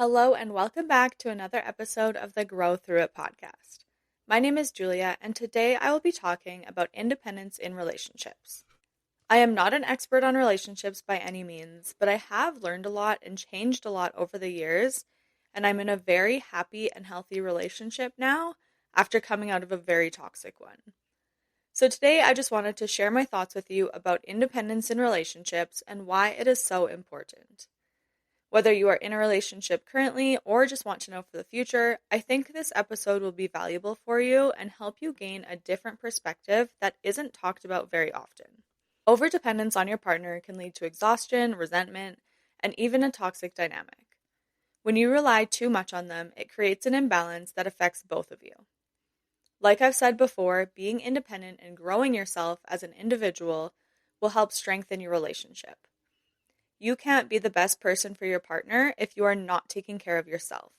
Hello, and welcome back to another episode of the Grow Through It podcast. My name is Julia, and today I will be talking about independence in relationships. I am not an expert on relationships by any means, but I have learned a lot and changed a lot over the years, and I'm in a very happy and healthy relationship now after coming out of a very toxic one. So today I just wanted to share my thoughts with you about independence in relationships and why it is so important. Whether you are in a relationship currently or just want to know for the future, I think this episode will be valuable for you and help you gain a different perspective that isn't talked about very often. Overdependence on your partner can lead to exhaustion, resentment, and even a toxic dynamic. When you rely too much on them, it creates an imbalance that affects both of you. Like I've said before, being independent and growing yourself as an individual will help strengthen your relationship. You can't be the best person for your partner if you are not taking care of yourself.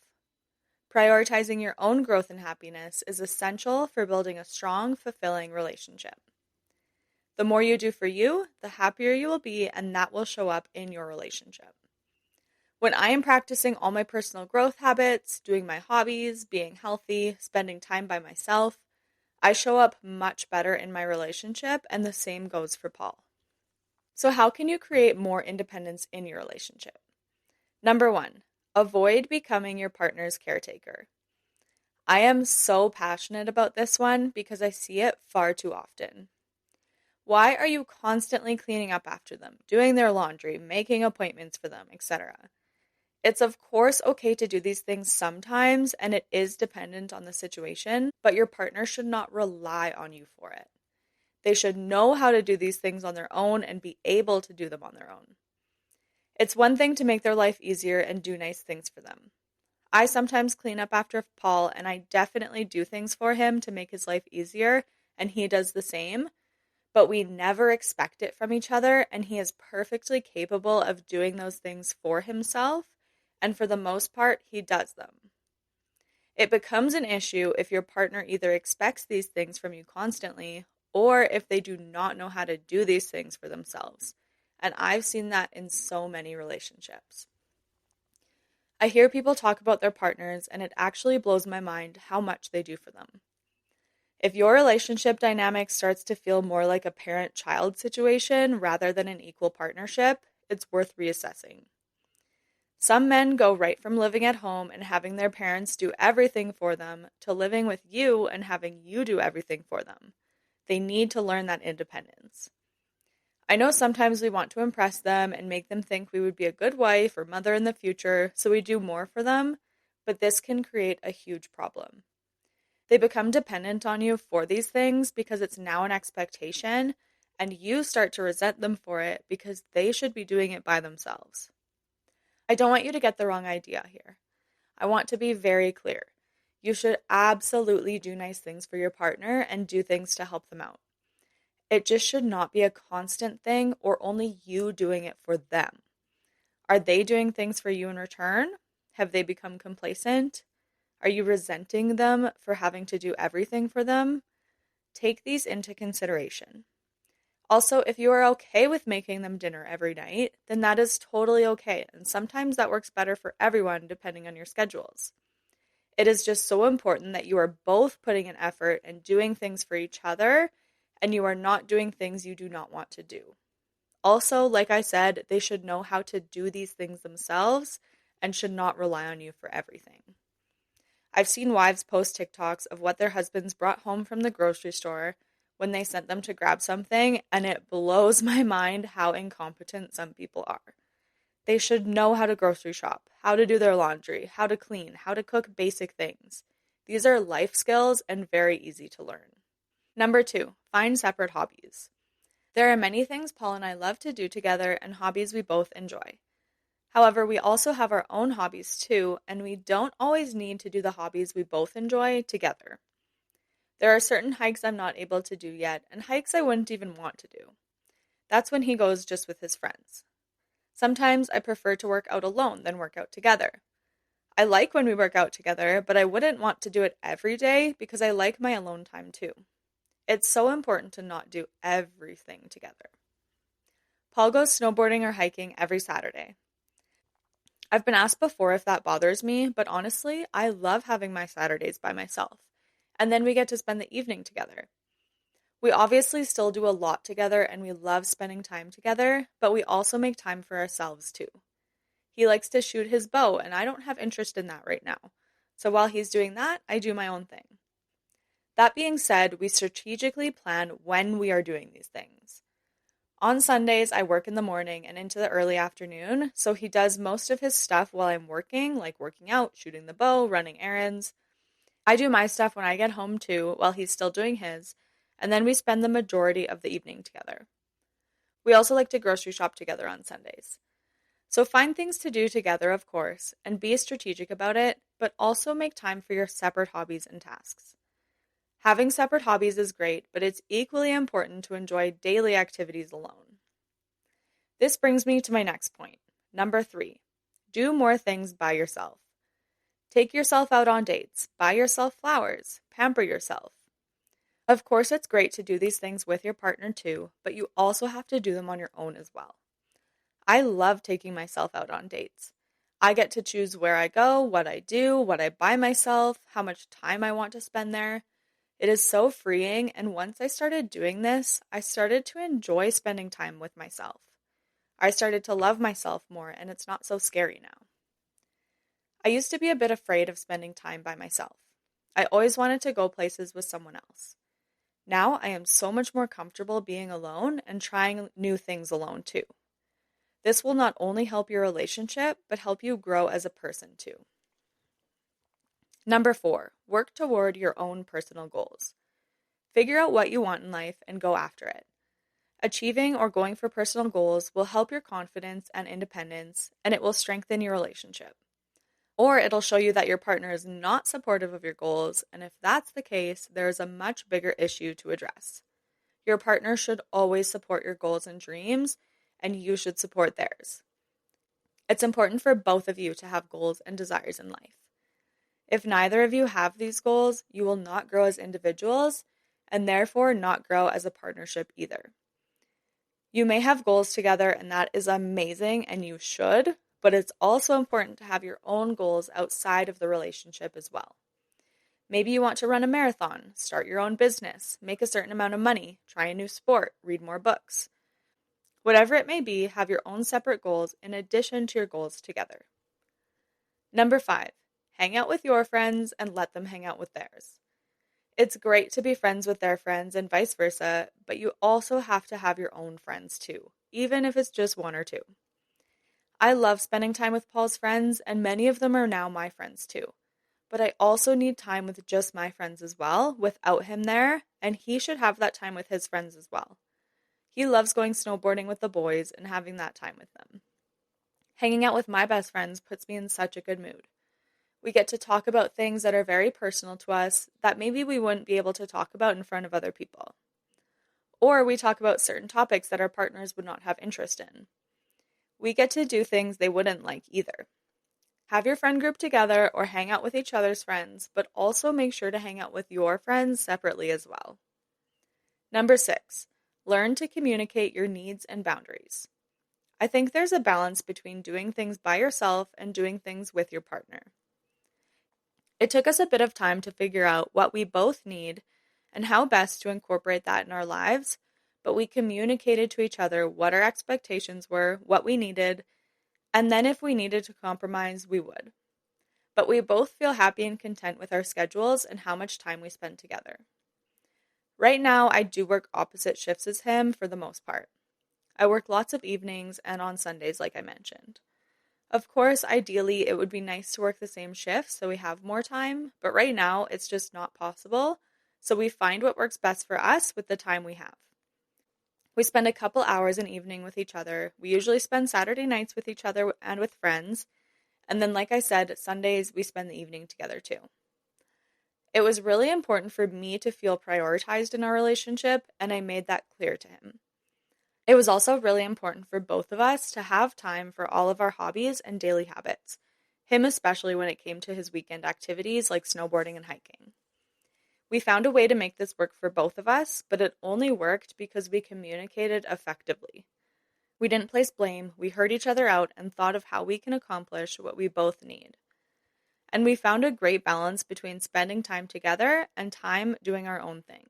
Prioritizing your own growth and happiness is essential for building a strong, fulfilling relationship. The more you do for you, the happier you will be, and that will show up in your relationship. When I am practicing all my personal growth habits, doing my hobbies, being healthy, spending time by myself, I show up much better in my relationship, and the same goes for Paul. So how can you create more independence in your relationship? Number 1, avoid becoming your partner's caretaker. I am so passionate about this one because I see it far too often. Why are you constantly cleaning up after them, doing their laundry, making appointments for them, etc.? It's of course okay to do these things sometimes, and it is dependent on the situation, but your partner should not rely on you for it. They should know how to do these things on their own and be able to do them on their own. It's one thing to make their life easier and do nice things for them. I sometimes clean up after Paul, and I definitely do things for him to make his life easier, and he does the same, but we never expect it from each other, and he is perfectly capable of doing those things for himself, and for the most part, he does them. It becomes an issue if your partner either expects these things from you constantly or if they do not know how to do these things for themselves. And I've seen that in so many relationships. I hear people talk about their partners, and it actually blows my mind how much they do for them. If your relationship dynamic starts to feel more like a parent-child situation rather than an equal partnership, it's worth reassessing. Some men go right from living at home and having their parents do everything for them to living with you and having you do everything for them. They need to learn that independence. I know sometimes we want to impress them and make them think we would be a good wife or mother in the future, so we do more for them, but this can create a huge problem. They become dependent on you for these things because it's now an expectation, and you start to resent them for it because they should be doing it by themselves. I don't want you to get the wrong idea here. I want to be very clear. You should absolutely do nice things for your partner and do things to help them out. It just should not be a constant thing or only you doing it for them. Are they doing things for you in return? Have they become complacent? Are you resenting them for having to do everything for them? Take these into consideration. Also, if you are okay with making them dinner every night, then that is totally okay, and sometimes that works better for everyone depending on your schedules. It is just so important that you are both putting an effort and doing things for each other, and you are not doing things you do not want to do. Also, like I said, they should know how to do these things themselves and should not rely on you for everything. I've seen wives post TikToks of what their husbands brought home from the grocery store when they sent them to grab something, and it blows my mind how incompetent some people are. They should know how to grocery shop, how to do their laundry, how to clean, how to cook basic things. These are life skills and very easy to learn. Number 2, find separate hobbies. There are many things Paul and I love to do together and hobbies we both enjoy. However, we also have our own hobbies too, and we don't always need to do the hobbies we both enjoy together. There are certain hikes I'm not able to do yet, and hikes I wouldn't even want to do. That's when he goes just with his friends. Sometimes I prefer to work out alone than work out together. I like when we work out together, but I wouldn't want to do it every day because I like my alone time too. It's so important to not do everything together. Paul goes snowboarding or hiking every Saturday. I've been asked before if that bothers me, but honestly, I love having my Saturdays by myself. And then we get to spend the evening together. We obviously still do a lot together and we love spending time together, but we also make time for ourselves too. He likes to shoot his bow, and I don't have interest in that right now. So while he's doing that, I do my own thing. That being said, we strategically plan when we are doing these things. On Sundays, I work in the morning and into the early afternoon, so he does most of his stuff while I'm working, like working out, shooting the bow, running errands. I do my stuff when I get home too, while he's still doing his, and then we spend the majority of the evening together. We also like to grocery shop together on Sundays. So find things to do together, of course, and be strategic about it, but also make time for your separate hobbies and tasks. Having separate hobbies is great, but it's equally important to enjoy daily activities alone. This brings me to my next point. Number 3, do more things by yourself. Take yourself out on dates, buy yourself flowers, pamper yourself. Of course, it's great to do these things with your partner too, but you also have to do them on your own as well. I love taking myself out on dates. I get to choose where I go, what I do, what I buy myself, how much time I want to spend there. It is so freeing, and once I started doing this, I started to enjoy spending time with myself. I started to love myself more, and it's not so scary now. I used to be a bit afraid of spending time by myself. I always wanted to go places with someone else. Now I am so much more comfortable being alone and trying new things alone too. This will not only help your relationship, but help you grow as a person too. Number 4, work toward your own personal goals. Figure out what you want in life and go after it. Achieving or going for personal goals will help your confidence and independence, and it will strengthen your relationship. Or it'll show you that your partner is not supportive of your goals, and if that's the case, there is a much bigger issue to address. Your partner should always support your goals and dreams, and you should support theirs. It's important for both of you to have goals and desires in life. If neither of you have these goals, you will not grow as individuals, and therefore not grow as a partnership either. You may have goals together, and that is amazing, and you should, but it's also important to have your own goals outside of the relationship as well. Maybe you want to run a marathon, start your own business, make a certain amount of money, try a new sport, read more books. Whatever it may be, have your own separate goals in addition to your goals together. Number 5, hang out with your friends and let them hang out with theirs. It's great to be friends with their friends and vice versa, but you also have to have your own friends too, even if it's just 1 or 2. I love spending time with Paul's friends, and many of them are now my friends too. But I also need time with just my friends as well, without him there, and he should have that time with his friends as well. He loves going snowboarding with the boys and having that time with them. Hanging out with my best friends puts me in such a good mood. We get to talk about things that are very personal to us that maybe we wouldn't be able to talk about in front of other people. Or we talk about certain topics that our partners would not have interest in. We get to do things they wouldn't like either. Have your friend group together or hang out with each other's friends, but also make sure to hang out with your friends separately as well. Number 6, learn to communicate your needs and boundaries. I think there's a balance between doing things by yourself and doing things with your partner. It took us a bit of time to figure out what we both need and how best to incorporate that in our lives, but we communicated to each other what our expectations were, what we needed, and then if we needed to compromise, we would. But we both feel happy and content with our schedules and how much time we spend together. Right now, I do work opposite shifts as him for the most part. I work lots of evenings and on Sundays, like I mentioned. Of course, ideally, it would be nice to work the same shift so we have more time, but right now, it's just not possible, so we find what works best for us with the time we have. We spend a couple hours an evening with each other. We usually spend Saturday nights with each other and with friends, and then, like I said, Sundays, we spend the evening together too. It was really important for me to feel prioritized in our relationship, and I made that clear to him. It was also really important for both of us to have time for all of our hobbies and daily habits, him especially when it came to his weekend activities like snowboarding and hiking. We found a way to make this work for both of us, but it only worked because we communicated effectively. We didn't place blame, we heard each other out and thought of how we can accomplish what we both need. And we found a great balance between spending time together and time doing our own thing.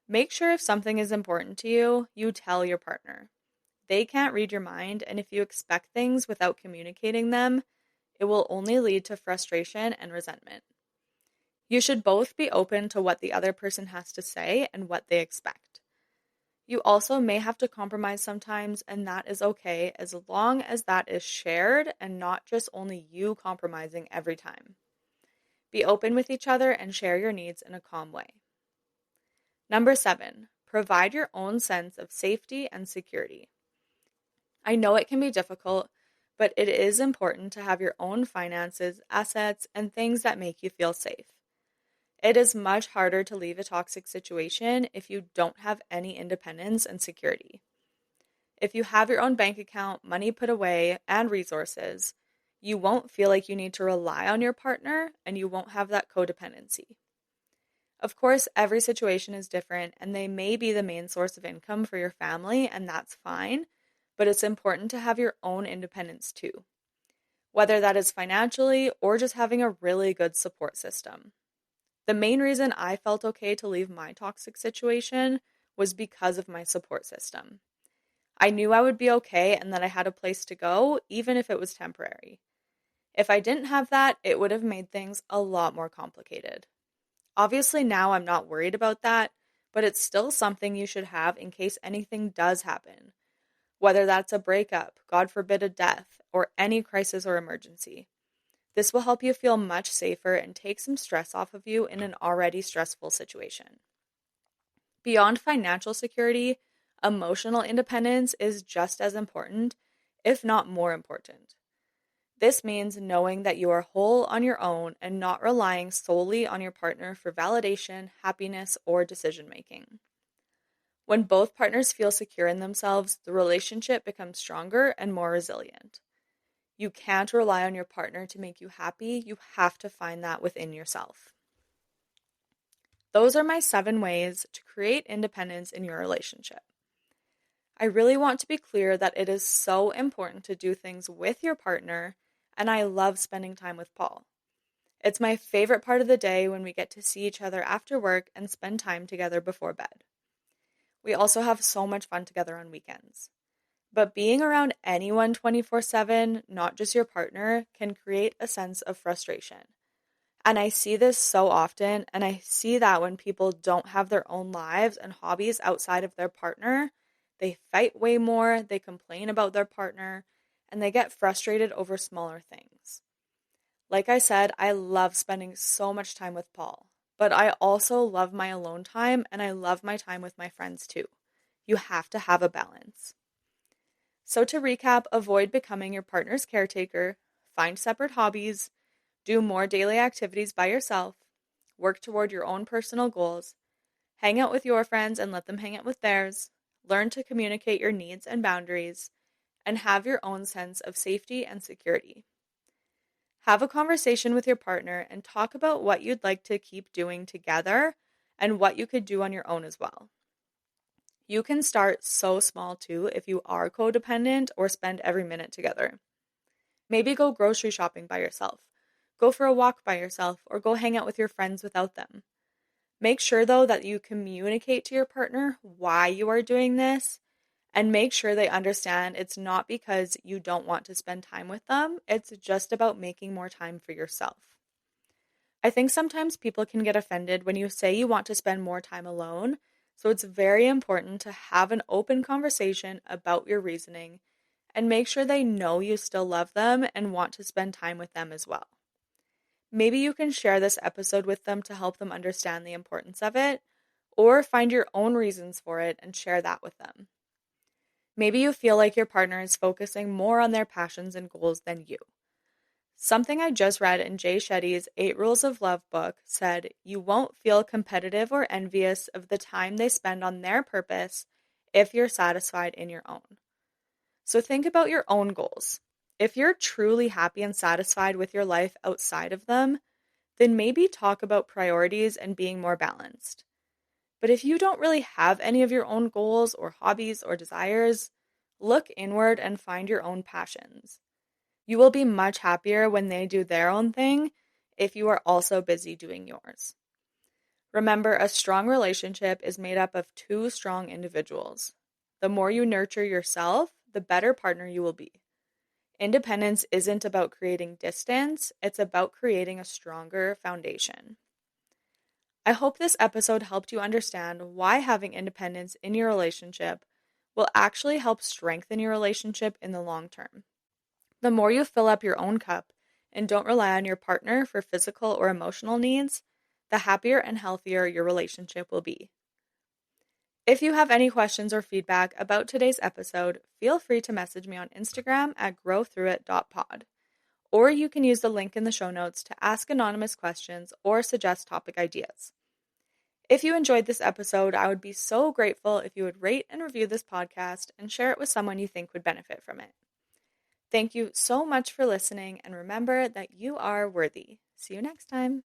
Make sure if something is important to you, you tell your partner. They can't read your mind, and if you expect things without communicating them, it will only lead to frustration and resentment. You should both be open to what the other person has to say and what they expect. You also may have to compromise sometimes, and that is okay as long as that is shared and not just only you compromising every time. Be open with each other and share your needs in a calm way. Number 7, provide your own sense of safety and security. I know it can be difficult, but it is important to have your own finances, assets, and things that make you feel safe. It is much harder to leave a toxic situation if you don't have any independence and security. If you have your own bank account, money put away, and resources, you won't feel like you need to rely on your partner and you won't have that codependency. Of course, every situation is different and they may be the main source of income for your family, and that's fine, but it's important to have your own independence too, whether that is financially or just having a really good support system. The main reason I felt okay to leave my toxic situation was because of my support system. I knew I would be okay and that I had a place to go, even if it was temporary. If I didn't have that, it would have made things a lot more complicated. Obviously, now I'm not worried about that, but it's still something you should have in case anything does happen, whether that's a breakup, God forbid a death, or any crisis or emergency. This will help you feel much safer and take some stress off of you in an already stressful situation. Beyond financial security, emotional independence is just as important, if not more important. This means knowing that you are whole on your own and not relying solely on your partner for validation, happiness, or decision making. When both partners feel secure in themselves, the relationship becomes stronger and more resilient. You can't rely on your partner to make you happy. You have to find that within yourself. Those are my 7 ways to create independence in your relationship. I really want to be clear that it is so important to do things with your partner, and I love spending time with Paul. It's my favorite part of the day when we get to see each other after work and spend time together before bed. We also have so much fun together on weekends. But being around anyone 24/7, not just your partner, can create a sense of frustration. And I see this so often, and I see that when people don't have their own lives and hobbies outside of their partner, they fight way more, they complain about their partner, and they get frustrated over smaller things. Like I said, I love spending so much time with Paul, but I also love my alone time and I love my time with my friends too. You have to have a balance. So to recap, avoid becoming your partner's caretaker, find separate hobbies, do more daily activities by yourself, work toward your own personal goals, hang out with your friends and let them hang out with theirs, learn to communicate your needs and boundaries, and have your own sense of safety and security. Have a conversation with your partner and talk about what you'd like to keep doing together and what you could do on your own as well. You can start so small too if you are codependent or spend every minute together. Maybe go grocery shopping by yourself, go for a walk by yourself, or go hang out with your friends without them. Make sure though that you communicate to your partner why you are doing this, and make sure they understand it's not because you don't want to spend time with them, it's just about making more time for yourself. I think sometimes people can get offended when you say you want to spend more time alone, so it's very important to have an open conversation about your reasoning and make sure they know you still love them and want to spend time with them as well. Maybe you can share this episode with them to help them understand the importance of it, or find your own reasons for it and share that with them. Maybe you feel like your partner is focusing more on their passions and goals than you. Something I just read in Jay Shetty's 8 Rules of Love book said, you won't feel competitive or envious of the time they spend on their purpose if you're satisfied in your own. So think about your own goals. If you're truly happy and satisfied with your life outside of them, then maybe talk about priorities and being more balanced. But if you don't really have any of your own goals or hobbies or desires, Look inward and find your own passions. You will be much happier when they do their own thing if you are also busy doing yours. Remember, a strong relationship is made up of two strong individuals. The more you nurture yourself, the better partner you will be. Independence isn't about creating distance, it's about creating a stronger foundation. I hope this episode helped you understand why having independence in your relationship will actually help strengthen your relationship in the long term. The more you fill up your own cup and don't rely on your partner for physical or emotional needs, the happier and healthier your relationship will be. If you have any questions or feedback about today's episode, feel free to message me on Instagram at growthroughit.pod. Or you can use the link in the show notes to ask anonymous questions or suggest topic ideas. If you enjoyed this episode, I would be so grateful if you would rate and review this podcast and share it with someone you think would benefit from it. Thank you so much for listening, and remember that you are worthy. See you next time.